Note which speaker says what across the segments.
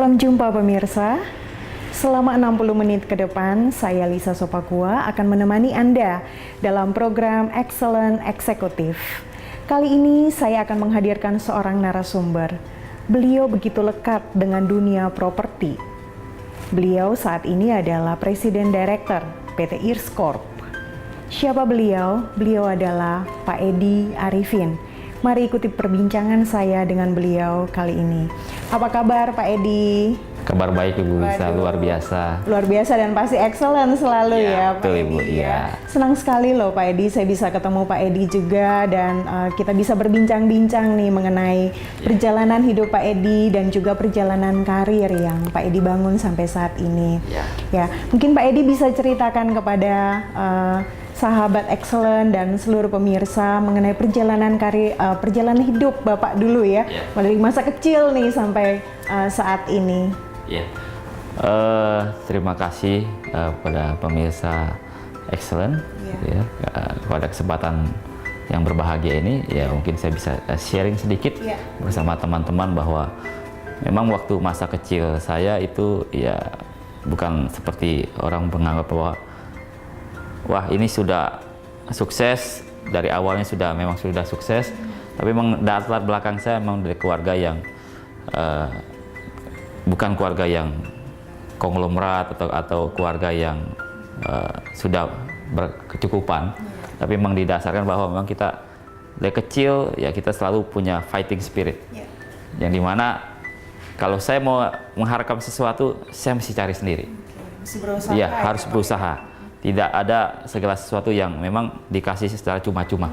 Speaker 1: Salam jumpa pemirsa. Selama 60 menit ke depan, saya Lisa Sopakua akan menemani Anda dalam program Excellent Eksekutif. Kali ini saya akan menghadirkan seorang narasumber. Beliau begitu lekat dengan dunia properti. Beliau saat ini adalah Presiden Direktur PT IRS Corp. Siapa beliau? Beliau adalah Pak Edi Arifin. Mari ikuti perbincangan saya dengan beliau kali ini. Apa kabar Pak Edi?
Speaker 2: Kabar baik Ibu Lisa, luar biasa.
Speaker 1: Luar biasa dan pasti excellent selalu ya Pak
Speaker 2: betul,
Speaker 1: Edi.
Speaker 2: Ibu, ya.
Speaker 1: Senang sekali loh Pak Edi, saya bisa ketemu Pak Edi juga dan kita bisa berbincang-bincang nih mengenai perjalanan hidup Pak Edi dan juga perjalanan karir yang Pak Edi bangun sampai saat ini. Ya, mungkin Pak Edi bisa ceritakan kepada sahabat excellent dan seluruh pemirsa mengenai perjalanan karir, perjalanan hidup Bapak dulu ya, dari masa kecil nih sampai saat ini.
Speaker 2: Terima kasih pada pemirsa excellent pada kesempatan yang berbahagia ini. Ya mungkin saya bisa sharing sedikit bersama teman-teman bahwa memang waktu masa kecil saya itu ya bukan seperti orang menganggap bahwa wah ini sudah sukses, dari awalnya memang sudah sukses, tapi memang latar belakang saya memang dari keluarga yang bukan keluarga yang konglomerat atau keluarga yang sudah berkecukupan, tapi memang didasarkan bahwa memang kita dari kecil ya kita selalu punya fighting spirit, yang dimana kalau saya mau mengharapkan sesuatu saya mesti cari sendiri. Iya, harus berusaha. Tidak ada segala sesuatu yang memang dikasih secara cuma-cuma.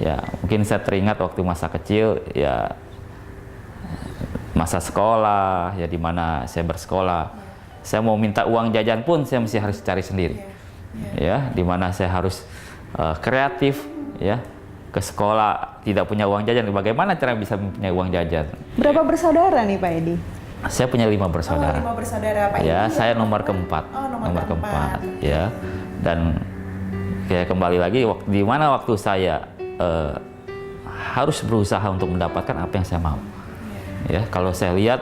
Speaker 2: Ya, mungkin saya teringat waktu masa kecil, ya masa sekolah, ya di mana saya bersekolah. Saya mau minta uang jajan pun saya mesti harus cari sendiri. Ya, di mana saya harus kreatif, ya ke sekolah tidak punya uang jajan. Bagaimana cara bisa punya uang jajan?
Speaker 1: Berapa bersaudara nih Pak Edi?
Speaker 2: Saya punya 5 bersaudara.
Speaker 1: 5 bersaudara Pak Edi.
Speaker 2: Ya, saya nomor keempat. Nomor keempat. Ya, dan kayak kembali lagi di mana waktu saya harus berusaha untuk mendapatkan apa yang saya mau. Ya, kalau saya lihat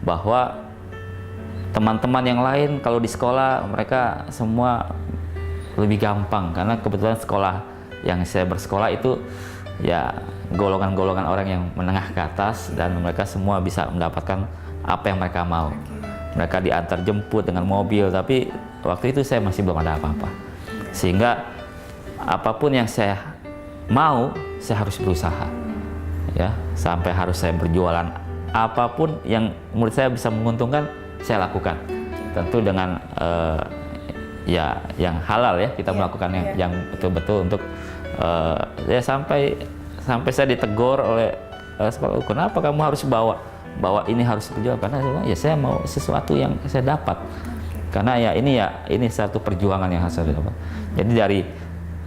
Speaker 2: bahwa teman-teman yang lain kalau di sekolah mereka semua lebih gampang, karena kebetulan sekolah yang saya bersekolah itu ya golongan-golongan orang yang menengah ke atas dan mereka semua bisa mendapatkan apa yang mereka mau. Mereka diantar jemput dengan mobil, tapi waktu itu saya masih belum ada apa-apa. Sehingga apapun yang saya mau, saya harus berusaha. Ya, sampai harus saya berjualan apapun yang menurut saya bisa menguntungkan, saya lakukan. Tentu dengan ya yang halal ya, kita melakukan yang betul-betul untuk ya sampai saya ditegur oleh sekolah, kenapa kamu harus bawa ini harus berjuang, karena ya saya mau sesuatu yang saya dapat, karena ya ini satu perjuangan yang harus saya dapat. Jadi dari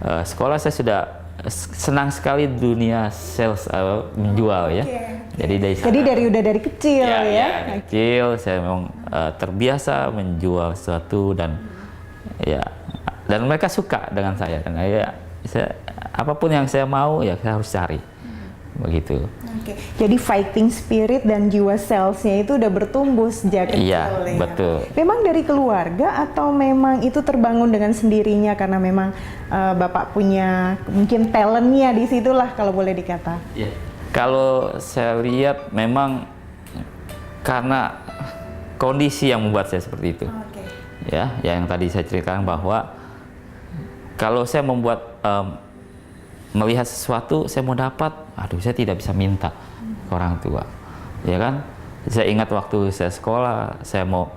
Speaker 2: sekolah saya sudah senang sekali dunia sales, menjual ya. Jadi
Speaker 1: dari kecil ya.
Speaker 2: Kecil saya memang terbiasa menjual sesuatu dan mereka suka dengan saya, dan apapun yang saya mau ya saya harus cari. Begitu.
Speaker 1: Jadi fighting spirit dan jiwa salesnya itu udah bertumbuh sejak kecil.
Speaker 2: Iya, betul.
Speaker 1: Memang dari keluarga atau memang itu terbangun dengan sendirinya karena memang Bapak punya mungkin talentnya di situlah kalau boleh dikata.
Speaker 2: Iya. Kalau saya lihat memang karena kondisi yang membuat saya seperti itu. Ya, yang tadi saya ceritakan bahwa kalau saya melihat sesuatu saya mau dapat, saya tidak bisa minta ke orang tua, ya kan? Saya ingat waktu saya sekolah, saya mau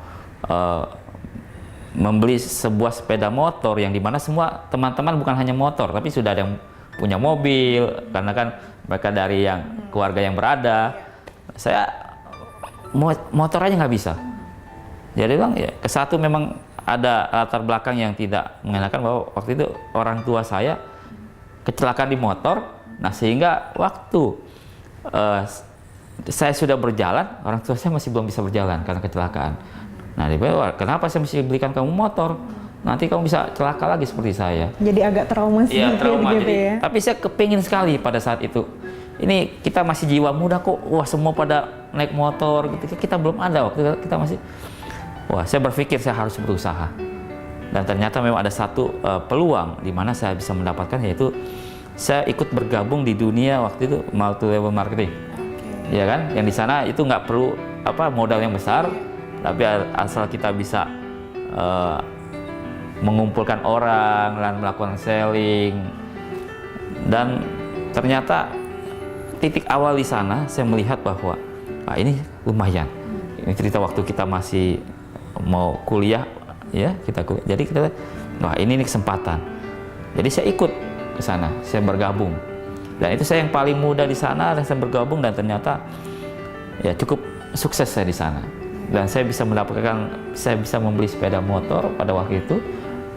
Speaker 2: membeli sebuah sepeda motor yang dimana semua teman-teman bukan hanya motor, tapi sudah ada yang punya mobil, karena kan mereka dari yang keluarga yang berada. Saya motor aja nggak bisa. Jadi bang, ya kesatu memang ada latar belakang yang tidak mengenakan, bahwa waktu itu orang tua saya kecelakaan di motor. Nah sehingga waktu saya sudah berjalan, orang tua saya masih belum bisa berjalan karena kecelakaan. Nah dia bilang, kenapa saya mesti belikan kamu motor? Nanti kamu bisa celaka lagi seperti saya.
Speaker 1: Jadi agak trauma sedikit gitu ya.
Speaker 2: Tapi saya kepingin sekali pada saat itu. Ini kita masih jiwa muda kok, wah semua pada naik motor, ketika kita belum ada, waktu kita masih, wah saya berpikir saya harus berusaha. Dan ternyata memang ada satu peluang di mana saya bisa mendapatkan, yaitu saya ikut bergabung di dunia waktu itu multi level marketing. Ya kan, yang di sana itu nggak perlu modal yang besar, tapi asal kita bisa mengumpulkan orang dan melakukan selling. Dan ternyata titik awal di sana saya melihat bahwa ini lumayan. Ini cerita waktu kita masih mau kuliah, ya kita kuliah. Jadi kita, ini kesempatan. Jadi saya ikut ke sana, saya bergabung. Dan itu saya yang paling muda di sana, dan saya bergabung, dan ternyata ya cukup sukses saya di sana. Dan saya bisa membeli sepeda motor pada waktu itu.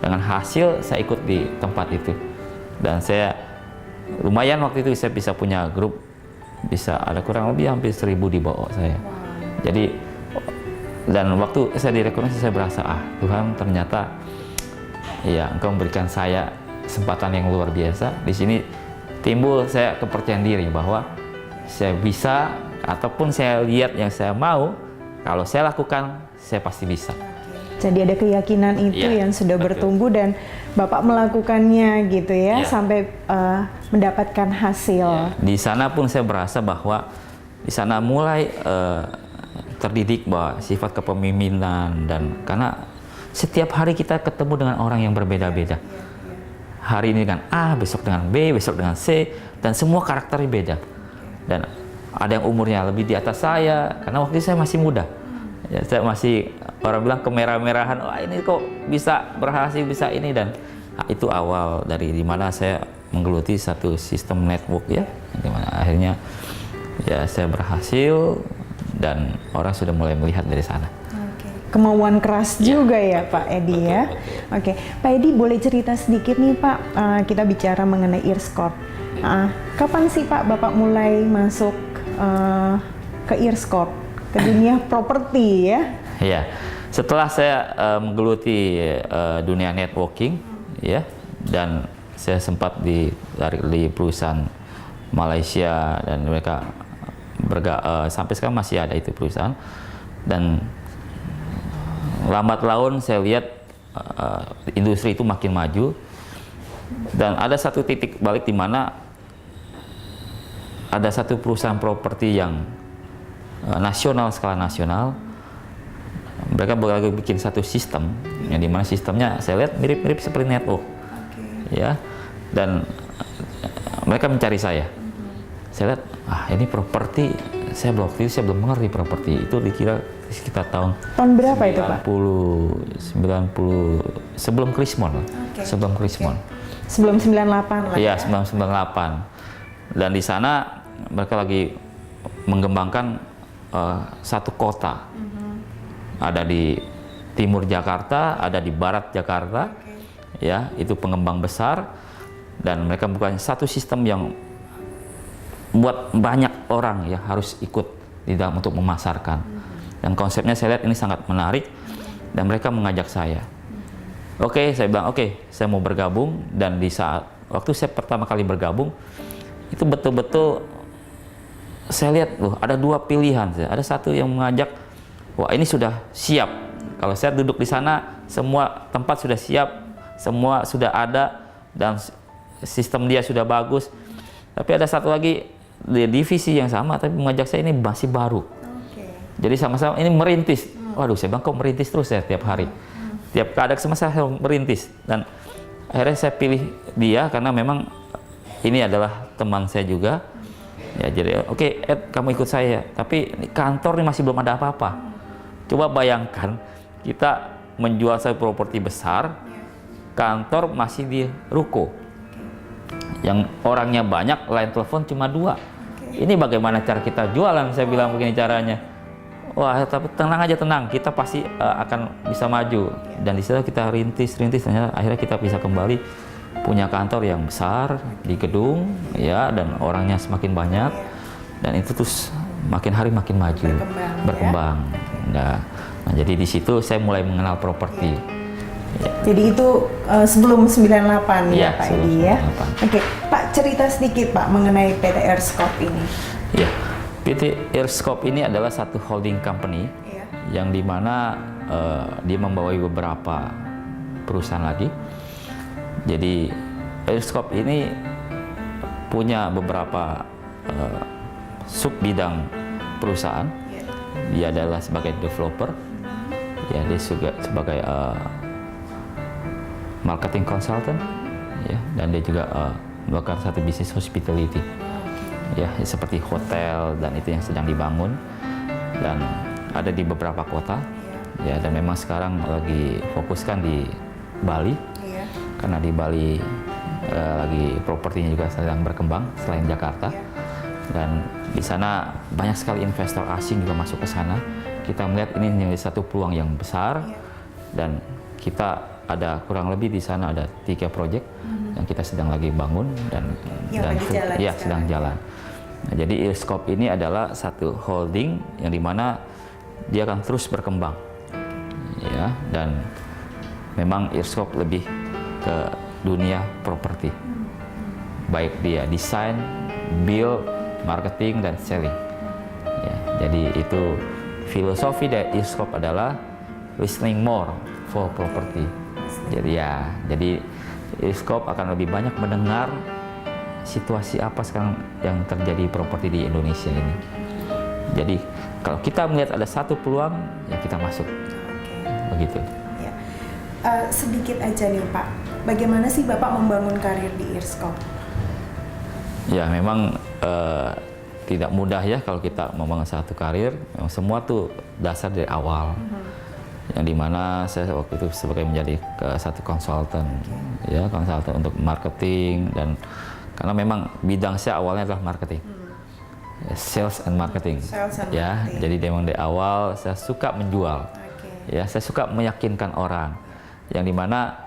Speaker 2: Dengan hasil saya ikut di tempat itu. Dan saya lumayan waktu itu saya bisa punya grup, bisa ada kurang lebih hampir 1000 di bawah saya. Jadi, dan waktu saya direkomendasi, saya berasa, Tuhan ternyata ya Engkau memberikan saya kesempatan yang luar biasa. Di sini timbul saya kepercayaan diri bahwa saya bisa, ataupun saya lihat yang saya mau, kalau saya lakukan, saya pasti bisa.
Speaker 1: Jadi ada keyakinan itu yang sudah bertumbuh, dan Bapak melakukannya gitu ya, sampai mendapatkan hasil.
Speaker 2: Di sana pun saya berasa bahwa di sana mulai terdidik bahwa sifat kepemimpinan, dan karena setiap hari kita ketemu dengan orang yang berbeda-beda. Hari ini dengan A, besok dengan B, besok dengan C, dan semua karakternya beda. Dan ada yang umurnya lebih di atas saya, karena waktu itu saya masih muda. Ya, saya masih, orang bilang kemerah-merahan, ini kok bisa berhasil, bisa ini. Dan itu awal dari dimana saya menggeluti satu sistem network, ya, dimana akhirnya ya saya berhasil, dan orang sudah mulai melihat dari sana.
Speaker 1: Kemauan keras juga ya Pak Edi, betul, ya. Betul. Oke, Pak Edi boleh cerita sedikit nih Pak, kita bicara mengenai Earscope. Kapan sih Pak Bapak mulai masuk ke Earscope, ke dunia properti ya? Ya,
Speaker 2: setelah saya menggeluti dunia networking, ya, dan saya sempat di perusahaan Malaysia, dan mereka sampai sekarang masih ada itu perusahaan. Dan lambat laun saya lihat industri itu makin maju, dan ada satu titik balik di mana ada satu perusahaan properti yang nasional, skala nasional. Mereka lagi bikin satu sistem, yang dimana sistemnya saya lihat mirip-mirip seperti network, ya. Dan mereka mencari saya. Saya lihat, ini properti. Saya belum mengerti properti itu, dikira sekitar tahun
Speaker 1: berapa itu Pak?
Speaker 2: 90 sebelum Krismon. Sebelum Krismon.
Speaker 1: Sebelum 98 lah.
Speaker 2: Iya, sebelum 98. Dan di sana mereka lagi mengembangkan satu kota. Ada di timur Jakarta, ada di barat Jakarta. Ya, itu pengembang besar, dan mereka bukan satu sistem yang buat banyak orang ya harus ikut di dalam untuk memasarkan. Dan konsepnya saya lihat ini sangat menarik, dan mereka mengajak saya. Oke, saya bilang oke, saya mau bergabung. Dan di saat waktu saya pertama kali bergabung, itu betul-betul saya lihat loh, ada dua pilihan. Ada satu yang mengajak, wah ini sudah siap. Kalau saya duduk di sana, semua tempat sudah siap, semua sudah ada, dan sistem dia sudah bagus. Tapi ada satu lagi di divisi yang sama, tapi mengajak saya ini masih baru. Jadi sama-sama ini merintis. Waduh, saya bilang kok merintis terus ya tiap hari. Tiap keadaan sama saya merintis. Dan akhirnya saya pilih dia karena memang ini adalah teman saya juga. Ya, jadi oke, Ed, kamu ikut saya. Tapi kantor ini masih belum ada apa-apa. Coba bayangkan kita menjual satu properti besar, kantor masih di ruko. Yang orangnya banyak, line telepon cuma 2. Ini bagaimana cara kita jualan? Saya bilang begini caranya. Wah, tapi tenang aja, tenang. Kita pasti akan bisa maju. Dan di situ kita rintis, ternyata akhirnya kita bisa kembali punya kantor yang besar di gedung, ya, dan orangnya semakin banyak. Dan itu terus makin hari makin maju, berkembang. Ya? Nah, jadi di situ saya mulai mengenal properti.
Speaker 1: Jadi itu sebelum 98 ya Pak Edi ya.
Speaker 2: Oke,
Speaker 1: Pak cerita sedikit Pak mengenai PT Earscope ini.
Speaker 2: Ya, PT Earthscope ini adalah satu holding company yang dimana dia membawai beberapa perusahaan lagi. Jadi Earthscope ini punya beberapa sub bidang perusahaan. Dia adalah sebagai developer, ya dia juga sebagai marketing consultant, ya, dan dia juga melakukan satu bisnis hospitality, ya seperti hotel dan itu yang sedang dibangun dan ada di beberapa kota, ya, dan memang sekarang lagi fokuskan di Bali, karena di Bali lagi propertinya juga sedang berkembang selain Jakarta, dan di sana banyak sekali investor asing juga masuk ke sana. Kita melihat ini menjadi satu peluang yang besar, dan kita ada kurang lebih di sana ada 3 proyek yang kita sedang lagi bangun dan sedang jalan. Nah, jadi Earthscope ini adalah satu holding yang dimana dia akan terus berkembang, ya, dan memang Earthscope lebih ke dunia properti, baik dia desain, build, marketing dan selling. Ya, jadi itu filosofi dari Earthscope adalah listening more for property. Jadi Earthscope akan lebih banyak mendengar situasi apa sekarang yang terjadi properti di Indonesia ini. Jadi kalau kita melihat ada satu peluang, ya kita masuk. Begitu.
Speaker 1: Ya. Sedikit aja nih Pak, bagaimana sih Bapak membangun karir di Earthscope?
Speaker 2: Ya memang tidak mudah ya kalau kita membangun satu karir. Memang semua tuh dasar dari awal. Yang dimana saya waktu itu sebagai menjadi satu konsultan, ya konsultan untuk marketing, dan karena memang bidang saya awalnya adalah marketing, sales and marketing, ya. Jadi memang dari awal saya suka menjual, ya saya suka meyakinkan orang, yang dimana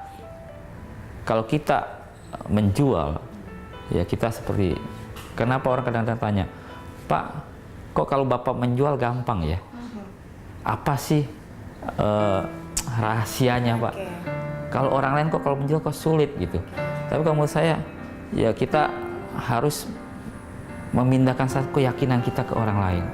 Speaker 2: kalau kita menjual, ya kita seperti kenapa orang kadang-kadang tanya, Pak, kok kalau Bapak menjual gampang ya? Apa sih rahasianya Pak? Kalau orang lain kok kalau menjual kok sulit gitu. Tapi kalau menurut saya, ya kita harus memindahkan satu keyakinan kita ke orang lain.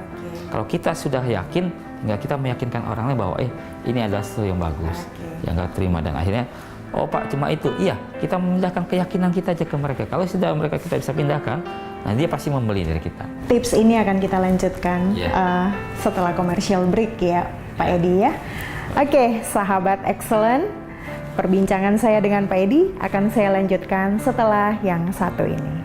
Speaker 2: Kalau kita sudah yakin, tinggal kita meyakinkan orang lain bahwa ini adalah sesuatu yang bagus, yang nggak terima, dan akhirnya oh Pak cuma itu, iya kita memindahkan keyakinan kita aja ke mereka. Kalau sudah mereka kita bisa pindahkan, nah dia pasti membeli dari kita.
Speaker 1: Tips ini akan kita lanjutkan setelah commercial break ya Pak Edi ya. Oke, sahabat Excellent, perbincangan saya dengan Pak Edi akan saya lanjutkan setelah yang satu ini.